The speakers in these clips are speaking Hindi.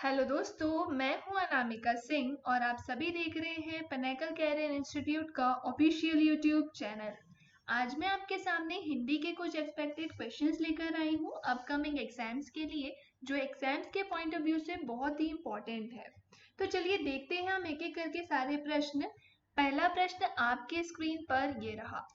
हेलो दोस्तों, मैं हूं अनामिका सिंह और आप सभी देख रहे हैं पिनेकल कैरियर इंस्टीट्यूट का ऑफिशियल यूट्यूब चैनल। आज मैं आपके सामने हिंदी के कुछ एक्सपेक्टेड क्वेश्चंस लेकर आई हूं अपकमिंग एग्जाम्स के लिए, जो एग्जाम्स के पॉइंट ऑफ व्यू से बहुत ही इम्पोर्टेंट है। तो चलिए देखते हैं हम एक एक करके सारे प्रश्न। पहला प्रश्न आपके स्क्रीन पर ये रहा।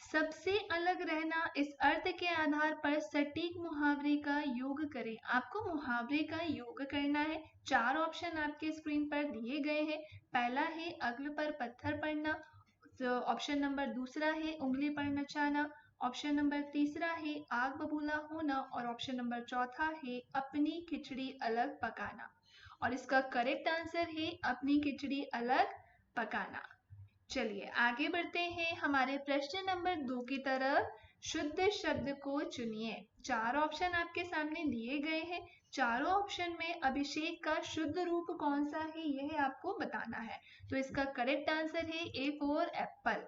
सबसे अलग रहना इस अर्थ के आधार पर सटीक मुहावरे का योग करें। आपको मुहावरे का योग करना है। 4 ऑप्शन आपके स्क्रीन पर दिए गए हैं। पहला है अग्ल पर पत्थर पड़ना, तो ऑप्शन नंबर दूसरा है उंगली पर नचाना, ऑप्शन नंबर तीसरा है आग बबूला होना और ऑप्शन नंबर चौथा है अपनी खिचड़ी अलग पकाना। और इसका करेक्ट आंसर है अपनी खिचड़ी अलग पकाना। चलिए आगे बढ़ते हैं हमारे प्रश्न नंबर 2 की तरफ। शुद्ध शब्द को चुनिए। 4 ऑप्शन आपके सामने दिए गए हैं। चारों ऑप्शन में अभिषेक का शुद्ध रूप कौन सा है यह आपको बताना है। तो इसका करेक्ट आंसर है ए फॉर एप्पल।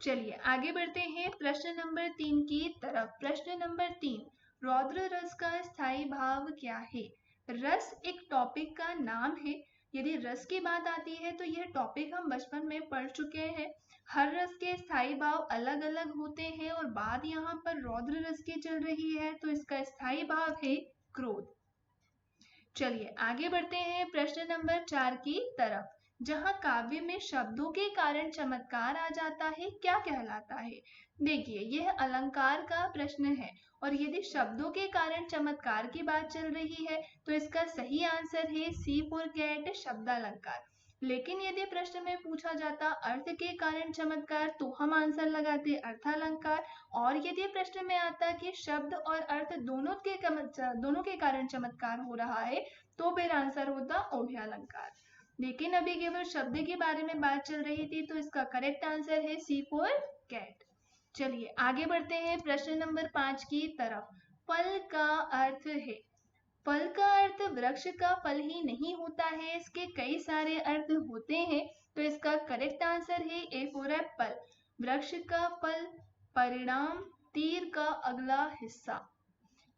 चलिए आगे बढ़ते हैं प्रश्न नंबर 3 की तरफ। प्रश्न नंबर 3, रौद्र रस का स्थायी भाव क्या है? रस एक टॉपिक का नाम है। यदि रस की बात आती है तो यह टॉपिक हम बचपन में पढ़ चुके हैं। हर रस के स्थायी भाव अलग अलग होते हैं और बात यहाँ पर रौद्र रस की चल रही है, तो इसका स्थायी भाव है क्रोध। चलिए आगे बढ़ते हैं प्रश्न नंबर 4 की तरफ। जहां काव्य में शब्दों के कारण चमत्कार आ जाता है, क्या कहलाता है? देखिए यह अलंकार का प्रश्न है और यदि शब्दों के कारण चमत्कार की बात चल रही है तो इसका सही आंसर है सी फॉर कैट, शब्दालंकार। लेकिन यदि प्रश्न में पूछा जाता अर्थ के कारण चमत्कार तो हम आंसर लगाते अर्थालंकार। और यदि प्रश्न में आता कि शब्द और अर्थ दोनों के कारण चमत्कार हो रहा है तो फिर आंसर होता उभयालंकार। लेकिन अभी केवल शब्द के बारे में बात चल रही थी, तो इसका करेक्ट आंसर है सी फॉर कैट। चलिए आगे बढ़ते हैं प्रश्न नंबर 5 की तरफ। फल का अर्थ है। फल का अर्थ वृक्ष का फल ही नहीं होता है, इसके कई सारे अर्थ होते हैं। तो इसका करेक्ट आंसर है ए फॉर एप्पल, वृक्ष का फल, परिणाम, तीर का अगला हिस्सा।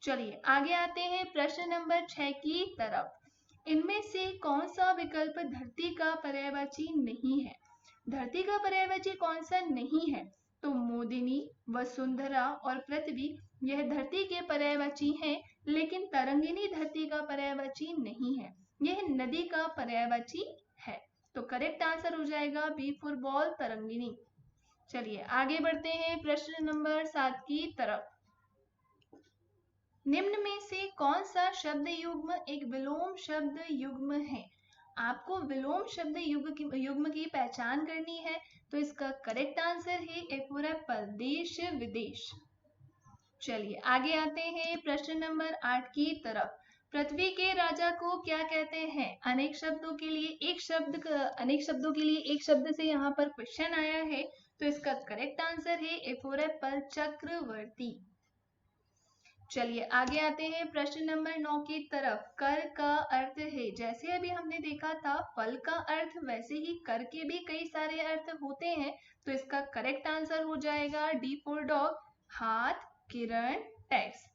चलिए आगे आते हैं प्रश्न नंबर 6 की तरफ। इनमें से कौन सा विकल्प धरती का पर्यायवाची नहीं है? धरती का पर्यायवाची कौन सा नहीं है? तो मोदिनी, वसुंधरा और पृथ्वी यह धरती के पर्यायवाची हैं, लेकिन तरंगिनी धरती का पर्यायवाची नहीं है। यह नदी का पर्यायवाची है। तो करेक्ट आंसर हो जाएगा बी फॉर बॉल, तरंगिनी। चलिए आगे बढ़ते हैं प्रश्न नंबर 7 की तरफ। निम्न में से कौन सा शब्द युग्म एक विलोम शब्द युग्म है? आपको विलोम शब्द युग्म की पहचान करनी है। तो इसका करेक्ट आंसर है ए फॉर एप्पल, देश विदेश। चलिए आगे आते हैं प्रश्न नंबर 8 की तरफ। पृथ्वी के राजा को क्या कहते हैं? अनेक शब्दों के लिए एक शब्द से यहाँ पर क्वेश्चन आया है। तो इसका करेक्ट आंसर है ए फॉर एप्पल, चक्रवर्ती। चलिए आगे आते हैं प्रश्न नंबर 9 की तरफ। कर का अर्थ है। जैसे अभी हमने देखा था फल का अर्थ, वैसे ही कर के भी कई सारे अर्थ होते हैं। तो इसका करेक्ट आंसर हो जाएगा डी फॉर डॉग, हाथ, किरण, टैक्स।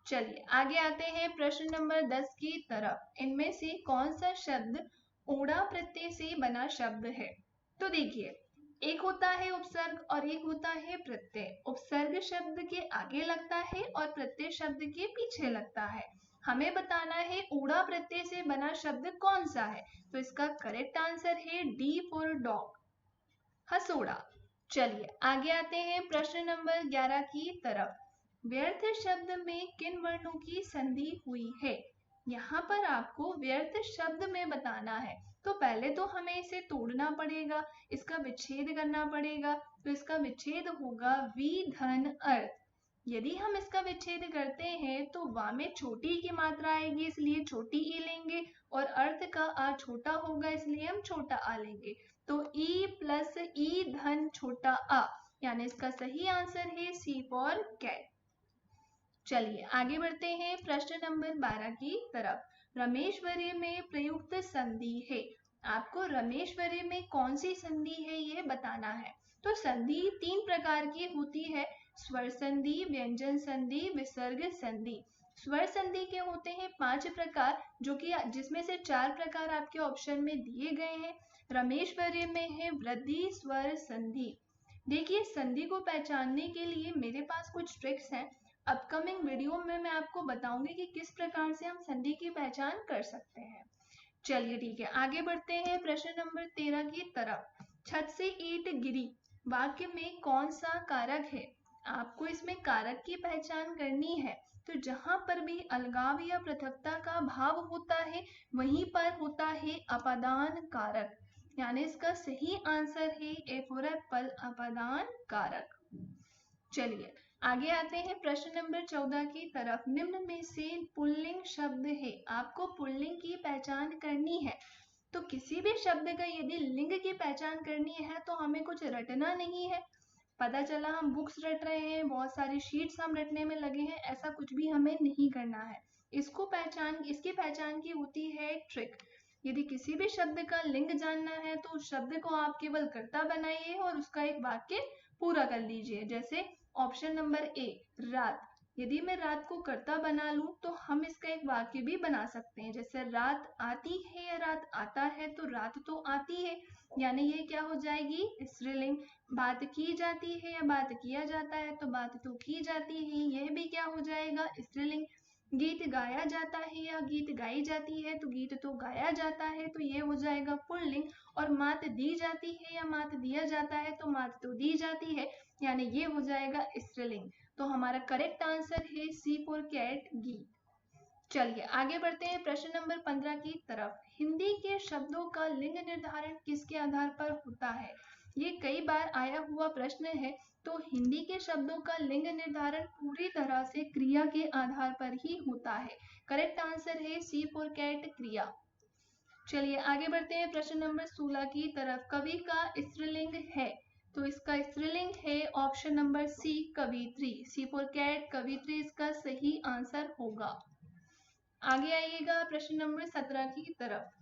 चलिए आगे आते हैं प्रश्न नंबर 10 की तरफ। इनमें से कौन सा शब्द ऊड़ा प्रत्यय से बना शब्द है? तो देखिए एक होता है उपसर्ग और एक होता है प्रत्यय। उपसर्ग शब्द के आगे लगता है और प्रत्यय शब्द के पीछे लगता है। हमें बताना है ऊड़ा प्रत्यय से बना शब्द कौन सा है। तो इसका करेक्ट आंसर है डी फॉर डॉग, हसोड़ा। चलिए आगे आते हैं प्रश्न नंबर 11 की तरफ। व्यर्थ शब्द में किन वर्णों की संधि हुई है? यहाँ पर आपको व्यर्थ शब्द में बताना है। तो पहले तो हमें इसे तोड़ना पड़ेगा, इसका विच्छेद करना पड़ेगा। तो इसका विच्छेद होगा वी धन अर्थ। यदि हम इसका विच्छेद करते हैं तो वा में छोटी की मात्रा आएगी, इसलिए छोटी ई लेंगे, और अर्थ का आ छोटा होगा, इसलिए हम छोटा आ लेंगे। तो ई प्लस ई धन छोटा आ, यानी इसका सही आंसर है सी फॉर कैट। चलिए आगे बढ़ते हैं प्रश्न नंबर 12 की तरफ। रमेश्वरी में प्रयुक्त संधि है। आपको रमेश्वरी में कौन सी संधि है यह बताना है। तो संधि 3 प्रकार की होती है। स्वर संधि, व्यंजन संधि, विसर्ग संधि। स्वर संधि के होते हैं 5 प्रकार, जो कि जिसमें से 4 प्रकार आपके ऑप्शन में दिए गए हैं। रमेश्वरी में है वृद्धि स्वर संधि। देखिए, संधि को पहचानने के लिए मेरे पास कुछ ट्रिक्स हैं। अपकमिंग वीडियो में मैं आपको बताऊंगी कि किस प्रकार से हम संधि की पहचान कर सकते हैं। चलिए ठीक है, आगे बढ़ते हैं प्रश्न नंबर 13 की तरफ। छत से ईंट गिरी वाक्य में कौन सा कारक है? आपको इसमें कारक की पहचान करनी है। तो जहां पर भी अलगाव या पृथकता का भाव होता है वहीं पर होता है अपादान कारक, यानी इसका सही आंसर है ए फॉर एप्पल, अपादान कारक। चलिए आगे आते हैं प्रश्न नंबर 14 की तरफ। निम्न में से पुल्लिंग शब्द है, आपको पुल्लिंग की पहचान करनी है। तो किसी भी शब्द का यदि लिंग की पहचान करनी है तो हमें कुछ रटना नहीं है। पता चला हम बुक्स रट रहे हैं, बहुत सारी शीट्स हम रटने में लगे हैं, ऐसा कुछ भी हमें नहीं करना है। इसकी पहचान की होती है एक ट्रिक। यदि किसी भी शब्द का लिंग जानना है तो उस शब्द को आप केवल कर्ता बनाइए और उसका एक वाक्य पूरा कर लीजिए। जैसे ऑप्शन नंबर ए, रात। यदि मैं रात को कर्ता बना लूं तो हम इसका एक वाक्य भी बना सकते हैं। जैसे रात आती है या रात आता है, तो रात तो आती है, यानी ये क्या हो जाएगी? स्त्रीलिंग। बात की जाती है या बात किया जाता है, तो बात तो की जाती है, यह भी क्या हो जाएगा? स्त्रीलिंग। गीत गाया जाता है या गीत गाई जाती है, तो गीत तो गाया जाता है, तो ये हो जाएगा पुल्लिंग। और मात दी जाती है या मात दिया जाता है, तो मात तो दी जाती है, यानी ये हो जाएगा स्त्रीलिंग। तो हमारा करेक्ट आंसर है सी फॉर कैट, गीत। चलिए आगे बढ़ते हैं प्रश्न नंबर 15 की तरफ। हिंदी के शब्दों का लिंग निर्धारण किसके आधार पर होता है? ये कई बार आया हुआ प्रश्न है। तो हिंदी के शब्दों का लिंग निर्धारण पूरी तरह से क्रिया के आधार पर ही होता है। करेक्ट आंसर है सी फॉर कैट, क्रिया। चलिए आगे बढ़ते हैं प्रश्न नंबर 16 की तरफ। कवि का स्त्रीलिंग है, तो इसका स्त्रीलिंग है ऑप्शन नंबर सी, कवित्री। सी फॉर कैट, कवित्री इसका सही आंसर होगा। आगे आइएगा प्रश्न नंबर 17 की तरफ।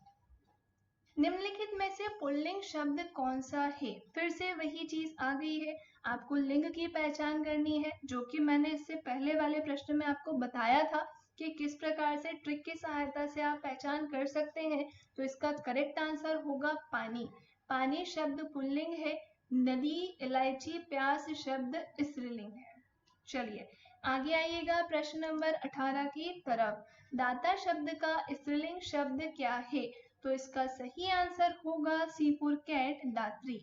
निम्नलिखित में से पुल्लिंग शब्द कौन सा है? फिर से वही चीज आ गई है, आपको लिंग की पहचान करनी है, जो कि मैंने इससे पहले वाले प्रश्न में आपको बताया था कि किस प्रकार से ट्रिक की सहायता से आप पहचान कर सकते हैं। तो इसका करेक्ट आंसर होगा पानी। पानी शब्द पुल्लिंग है। नदी, इलायची, प्यास शब्द स्त्रीलिंग है। चलिए आगे आइएगा प्रश्न नंबर 18 की तरफ। दाता शब्द का स्त्रीलिंग शब्द क्या है? तो इसका सही आंसर होगा सी फॉर कैट, दात्री।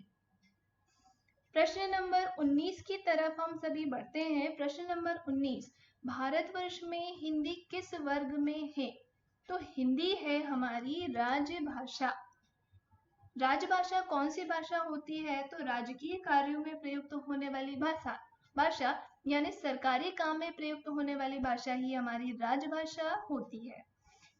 प्रश्न नंबर 19 की तरफ हम सभी बढ़ते हैं। प्रश्न नंबर 19, भारतवर्ष में हिंदी किस वर्ग में है? तो हिंदी है हमारी राजभाषा। राजभाषा कौन सी भाषा होती है? तो राजकीय कार्यों में प्रयुक्त होने वाली भाषा यानी सरकारी काम में प्रयुक्त होने वाली भाषा ही हमारी राजभाषा होती है।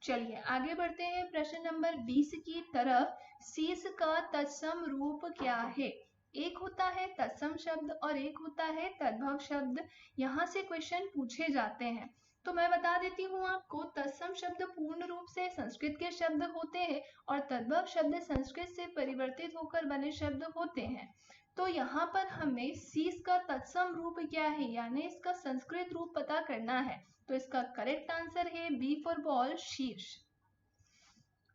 चलिए आगे बढ़ते हैं प्रश्न नंबर 20 की तरफ। शीश का तत्सम रूप क्या है? एक होता है तत्सम शब्द और एक होता है तद्भव शब्द। यहाँ से क्वेश्चन पूछे जाते हैं, तो मैं बता देती हूँ आपको। तत्सम शब्द पूर्ण रूप से संस्कृत के शब्द होते हैं और तद्भव शब्द संस्कृत से परिवर्तित होकर बने शब्द होते हैं। तो यहाँ पर हमें शीश का तत्सम रूप क्या है, यानी इसका संस्कृत रूप पता करना है। तो इसका करेक्ट आंसर है बी फॉर बॉल, शीर्ष।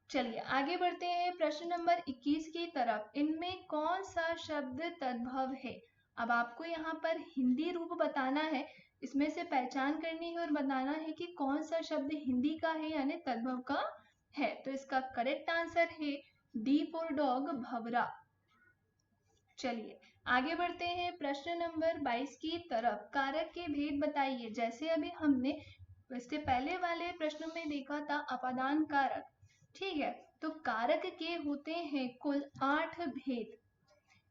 चलिए आगे बढ़ते हैं प्रश्न नंबर 21 की तरफ। इनमें कौन सा शब्द तद्भव है? अब आपको यहाँ पर हिंदी रूप बताना है, इसमें से पहचान करनी है और बताना है कि कौन सा शब्द हिंदी का है यानी तद्भव का है। तो इसका करेक्ट आंसर है डी फॉर डॉग, भवरा। चलिए आगे बढ़ते हैं प्रश्न नंबर 22 की तरफ। कारक के भेद बताइए। जैसे अभी हमने इससे पहले वाले प्रश्न में देखा था अपादान कारक, ठीक है। तो कारक के होते हैं कुल 8 भेद।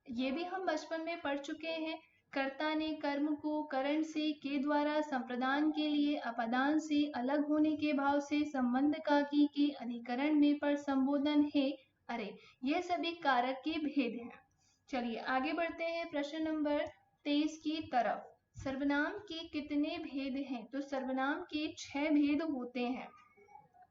ये भी हम बचपन में पढ़ चुके हैं। कर्ता ने कर्म को करण से के द्वारा संप्रदान के लिए अपादान से अलग होने के भाव से संबंध का की के अधिकरण में पर संबोधन है। अरे ये सभी कारक के भेद हैं। चलिए आगे बढ़ते हैं प्रश्न नंबर 23 की तरफ। सर्वनाम के कितने भेद हैं? तो सर्वनाम के 6 भेद होते हैं।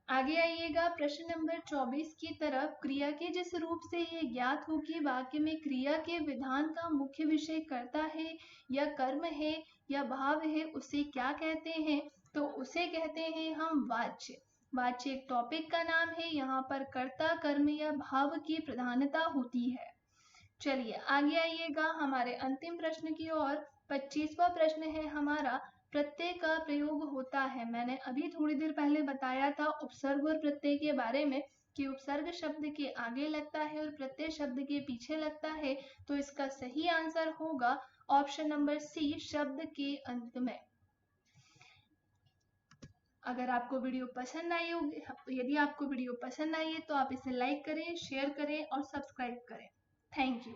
आगे आइएगा प्रश्न नंबर 24 की तरफ। क्रिया के जिस रूप से ये ज्ञात हो कि वाक्य में क्रिया के विधान का मुख्य विषय कर्ता है या कर्म है, या भाव है उसे क्या कहते हैं? तो उसे कहते हैं हम वाच्य। वाच्य एक टॉपिक का नाम है, यहाँ पर कर्ता, कर्म या भाव की प्रधानता होती है। चलिए आगे आइएगा हमारे अंतिम प्रश्न की ओर। 25वां प्रश्न है हमारा, प्रत्यय का प्रयोग होता है। मैंने अभी थोड़ी देर पहले बताया था उपसर्ग और प्रत्यय के बारे में कि उपसर्ग शब्द के आगे लगता है और प्रत्यय शब्द के पीछे लगता है। तो इसका सही आंसर होगा ऑप्शन नंबर सी, शब्द के अंत में। अगर आपको वीडियो पसंद आई होगी, यदि आपको वीडियो पसंद आई है तो आप इसे लाइक करें, शेयर करें और सब्सक्राइब करें। Thank you.